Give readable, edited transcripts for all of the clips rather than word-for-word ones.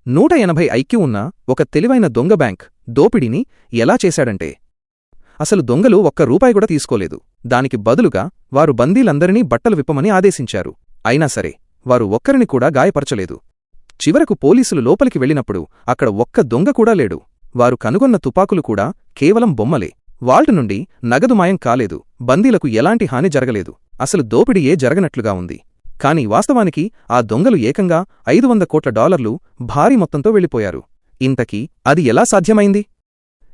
180 IQ ఉన్న ఒక తెలివైన దొంగ బ్యాంక్ దోపిడీని ఎలా చేశాడంటే, అసలు దొంగలు ₹1 కూడా తీసుకోలేదు. దానికి బదులుగా వారు బందీలందరినీ బట్టలు విప్పమని ఆదేశించారు. అయినా సరే వారు ఒక్కరిని కూడా గాయపరచలేదు. చివరకు పోలీసులు లోపలికి వెళ్ళినప్పుడు అక్కడ ఒక్క దొంగ కూడా లేడు. వారు కనుగొన్న తుపాకులు కూడా కేవలం బొమ్మలే. వాల్ట్ నుండి నగదు మాయం కాలేదు. బందీలకు ఎలాంటి హాని జరగలేదు. అసలు దోపిడీయే జరగనట్లుగా ఉంది. కాని వాస్తవానికి ఆ దొంగలు ఏకంగా $500 కోట్ల భారీ మొత్తంతో వెళ్ళిపోయారు. ఇంతకీ అది ఎలా సాధ్యమైంది?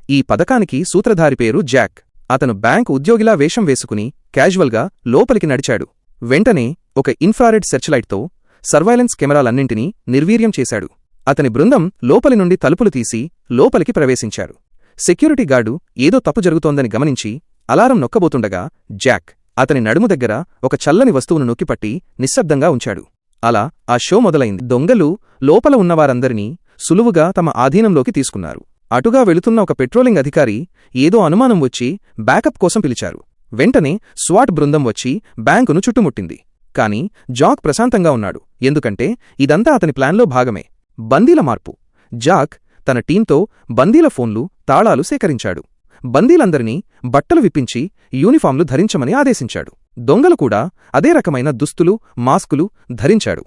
ఈ పథకానికి సూత్రధారి పేరు జాక్. అతను బ్యాంక్ ఉద్యోగిలా వేషం వేసుకుని క్యాజువల్గా లోపలికి నడిచాడు. వెంటనే ఒక ఇన్ఫ్రారెడ్ సెర్చ్లైట్తో సర్వైలెన్స్ కెమెరాలన్నింటినీ నిర్వీర్యం చేశాడు. అతని బృందం లోపలి నుండి తలుపులు తీసి లోపలికి ప్రవేశించారు. సెక్యూరిటీ గార్డు ఏదో తప్పు జరుగుతోందని గమనించి అలారం నొక్కబోతుండగా జాక్ అతని నడుము దగ్గర ఒక చల్లని వస్తువును నొక్కిపట్టి నిశ్శబ్దంగా ఉంచాడు. అలా ఆ షో మొదలైంది. దొంగలు లోపల ఉన్నవారందరినీ సులువుగా తమ ఆధీనంలోకి తీసుకున్నారు. అటుగా వెళుతున్న ఒక పెట్రోలింగ్ అధికారి ఏదో అనుమానం వచ్చి బ్యాకప్ కోసం పిలిచారు. వెంటనే స్వాట్ బృందం వచ్చి బ్యాంకును చుట్టుముట్టింది. కాని జాక్ ప్రశాంతంగా ఉన్నాడు. ఎందుకంటే ఇదంతా అతని ప్లాన్లో భాగమే. బందీల మార్పు. జాక్ తన టీంతో బందీల ఫోన్లు, తాళాలు సేకరించాడు. బందీలందరినీ బట్టలు విప్పించి యూనిఫాంలు ధరించమని ఆదేశించాడు. దొంగలు కూడా అదే రకమైన దుస్తులు, మాస్కులు ధరించాడు.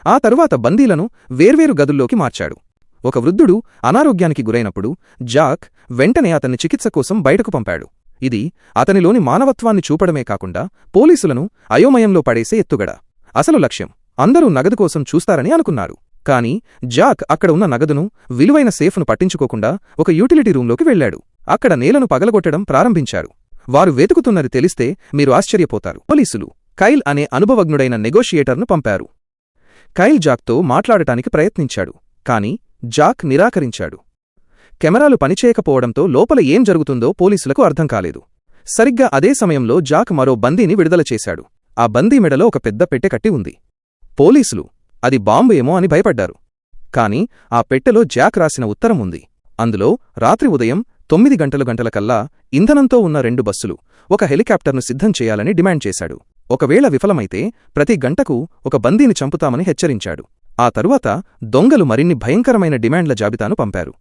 ఆ తరువాత బందీలను వేర్వేరు గదుల్లోకి మార్చాడు. ఒక వృద్ధుడు అనారోగ్యానికి గురైనప్పుడు జాక్ వెంటనే అతన్ని చికిత్స కోసం బయటకు పంపాడు. ఇది అతనిలోని మానవత్వాన్ని చూపడమే కాకుండా పోలీసులను అయోమయంలో పడేసే ఎత్తుగడ. అసలు లక్ష్యం అందరూ నగదు కోసం చూస్తారని అనుకున్నారు. కాని జాక్ అక్కడ ఉన్న నగదును, విలువైన సేఫ్ను పట్టించుకోకుండా ఒక యూటిలిటీ రూంలోకి వెళ్లాడు. అక్కడ నేలను పగలగొట్టడం ప్రారంభించారు. వారు వెతుకుతున్నది తెలిస్తే మీరు ఆశ్చర్యపోతారు. పోలీసులు కైల్ అనే అనుభవజ్ఞుడైన నెగోషియేటర్ను పంపారు. కైల్ జాక్తో మాట్లాడటానికి ప్రయత్నించాడు. కాని జాక్ నిరాకరించాడు. కెమెరాలు పనిచేయకపోవడంతో లోపల ఏం జరుగుతుందో పోలీసులకు అర్థం కాలేదు. సరిగ్గా అదే సమయంలో జాక్ మరో బందీని విడుదల చేశాడు. ఆ బందీ మెడలో ఒక పెద్ద పెట్టె కట్టి ఉంది. పోలీసులు అది బాంబు ఏమో అని భయపడ్డారు. కాని ఆ పెట్టెలో జాక్ రాసిన ఉత్తరం ఉంది. అందులో రాత్రి ఉదయం 9 గంటలకల్లా ఇంధనంతో ఉన్న 2 బస్సులు, ఒక హెలికాప్టర్ను సిద్ధం చేయాలని డిమాండ్ చేశాడు. ఒకవేళ విఫలమైతే ప్రతి గంటకు ఒక బందీని చంపుతామని హెచ్చరించాడు. ఆ తరువాత దొంగలు మరిన్ని భయంకరమైన డిమాండ్ల జాబితాను పంపారు.